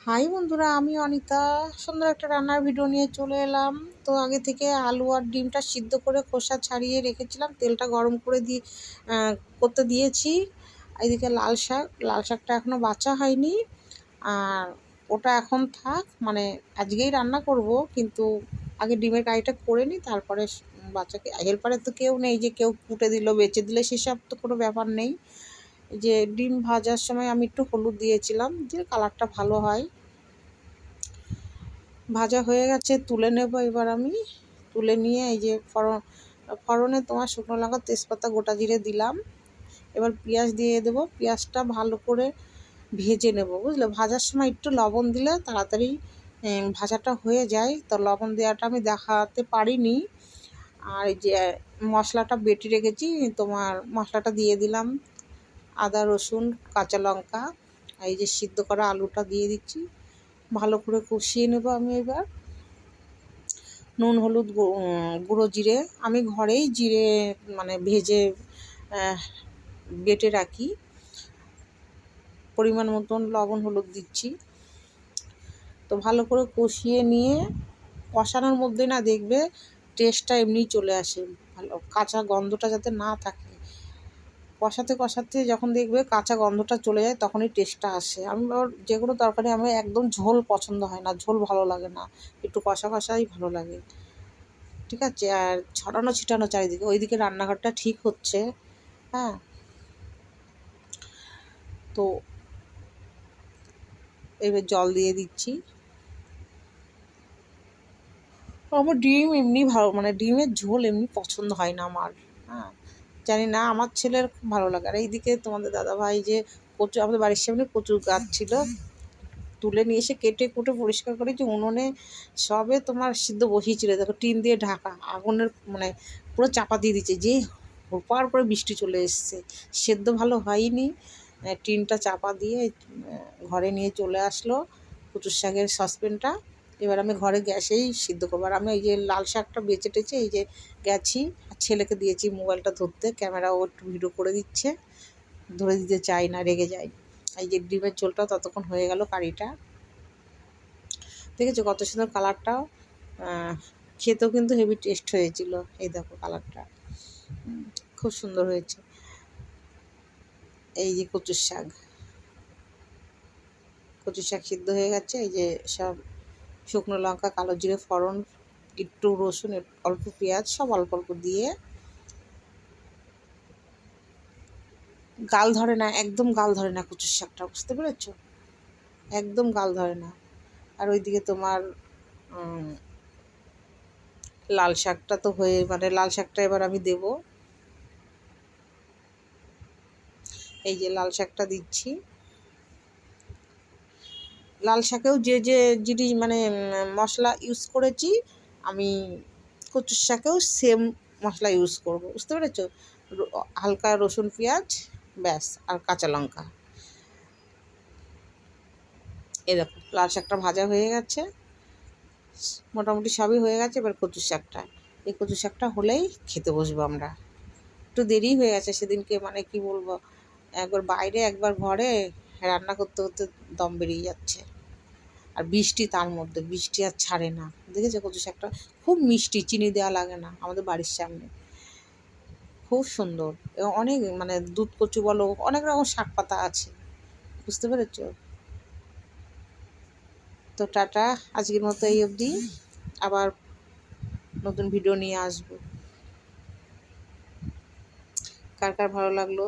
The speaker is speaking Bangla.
হাই বন্ধুরা, আমি অনিতা সুন্দর একটা রান্নার ভিডিও নিয়ে চলে এলাম। তো আগে থেকে আলু আর ডিমটা সিদ্ধ করে খোসা ছাড়িয়ে রেখেছিলাম, তেলটা গরম করে করতে দিয়েছি। এদিকে লাল শাকটা এখনও বাছা হয়নি, আর ওটা এখন থাক, মানে আজকেই রান্না করব, কিন্তু আগে ডিমের কারিটা করে নিই, তারপরে বাচ্চাকে হেল্পারের তো কেউ নেই যে কেউ কুটে দিল বেচে দিলে, সেসব তো কোনো ব্যাপার নেই। যে ডিম ভাজার সময় আমি একটু হলুদ দিয়েছিলাম যে কালারটা ভালো হয়। ভাজা হয়ে গেছে, তুলে নেব এবার আমি। তুলে নিয়ে এই যে ফোড়নে তোমার শুকনো লঙ্কা, তেজপাতা, গোটা জিরে দিলাম। এবার পেঁয়াজ দিয়ে দেবো। পেঁয়াজটা ভালো করে ভেজে নেব, বুঝলে। ভাজার সময় একটু লবণ দিলে তাড়াতাড়ি ভাজাটা হয়ে যায়, তো লবণ দেওয়াটা আমি দেখাতে পারিনি। আর এই যে মশলাটা বেটে রেখেছি, তোমার মশলাটা দিয়ে দিলাম। আদা, রসুন, কাঁচা লঙ্কা, এই যে সিদ্ধ করা আলুটা দিয়ে দিচ্ছি। ভালো করে কষিয়ে নেব আমি এবার। নুন, হলুদ, গুঁড়ো জিরে, আমি ঘরেই জিরে মানে ভেজে বেটে রাখি। পরিমাণ মতন লবণ, হলুদ দিচ্ছি। তো ভালো করে কষিয়ে নিয়ে, কষানোর মধ্যে না দেখবে টেস্টটা এমনিই চলে আসে, ভালো কাঁচা গন্ধটা যাতে না থাকে। কষাতে কষাতে যখন দেখবে কাঁচা গন্ধটা চলে যায়, তখনই টেস্টটা আসে। আমি যে কোনো তরকারি আমার একদম ঝোল পছন্দ হয় না, ঝোল ভালো লাগে না, একটু কষা কষাই ভালো লাগে, ঠিক আছে। আর ছড়ানো ছিটানো চারিদিকে, ওইদিকে রান্নাঘরটা ঠিক হচ্ছে। হ্যাঁ, তো এবার জল দিয়ে দিচ্ছি। আমার ডিম এমনি ভালো, মানে ডিমের ঝোল এমনি পছন্দ হয় না আমার। হ্যাঁ, জানি না, আমার ছেলের খুব ভালো লাগে। আর এইদিকে তোমাদের দাদাভাই যে কচু, আমাদের বাড়ির সামনে কচুর গাছ ছিল, তুলে নিয়ে এসে কেটে কুটে পরিষ্কার করে যে উনুনে সবে তোমার সিদ্ধ বসিয়েছিল, দেখো টিন দিয়ে ঢাকা, আগুনের মানে পুরো চাপা দিয়ে দিচ্ছে, যে হোপার করে বৃষ্টি চলে এসছে, সেদ্ধ ভালো হয়নি। টিনটা চাপা দিয়ে ঘরে নিয়ে চলে আসলো কচুর শাকের সসপ্যানটা। এবার আমি ঘরে গ্যাসেই সিদ্ধ করবো। আর আমি এই যে লাল শাকটা বেঁচে টেছে এই যে গেছি, আর ছেলেকে দিয়েছি মোবাইলটা ধরতে, ক্যামেরাও একটু ভিডিও করে দিচ্ছে, ধরে দিতে চাই না, রেগে যায়। এই যে ডিমের ঝোলটা ততক্ষণ হয়ে গেল, কারিটা দেখেছো কত সুন্দর কালারটাও, খেতেও কিন্তু হেভি টেস্ট হয়েছিল। এই দেখো কালারটা খুব সুন্দর হয়েছে। এই যে কচুর শাক সিদ্ধ হয়ে গেছে। এই যে সব শুকনো লঙ্কা, কালো জিরে ফোড়ন, একটু রসুন, অল্প পেঁয়াজ, সব অল্প অল্প দিয়ে, গাল ধরে না, একদম গাল ধরে না কচুর শাকটা, বুঝতে পেরেছো, একদম গাল ধরে না। আর ওইদিকে তোমার লাল শাকটা তো হয়ে, মানে লাল শাকটা এবার আমি দেব। এই যে লাল শাকটা দিচ্ছি। লাল শাকেও যে যে জিনিস মানে মশলা ইউজ করেছি, আমি কচুর শাকেও সেম মশলা ইউজ করব, বুঝতে পেরেছো। হালকা রসুন, পেঁয়াজ, ব্যাস, আর কাঁচা লঙ্কা। এই দেখো লাল শাকটা ভাজা হয়ে গেছে, মোটামুটি সবই হয়ে গেছে। এবার কচুর শাকটা, এই কচুর শাকটা হলেই খেতে বসবো আমরা। একটু দেরি হয়ে গেছে সেদিনকে, মানে কি বলবো, একবার বাইরে একবার ঘরে রান্না করতে করতে দম বেরিয়ে যাচ্ছে। আর বৃষ্টি, তার মধ্যে বৃষ্টি আর ছাড়ে না। দেখেছো কচু শাকটা খুব মিষ্টি, চিনি দেওয়া লাগে না, আমাদের বাড়ির সামনে খুব সুন্দর। এবং অনেক মানে দুধ কচু বলো, অনেক রকম শাক পাতা আছে, বুঝতে পেরেছো। তো টাটা, আজকের মতো এই অবধি, আবার নতুন ভিডিও নিয়ে আসবো। কার কার ভালো লাগলো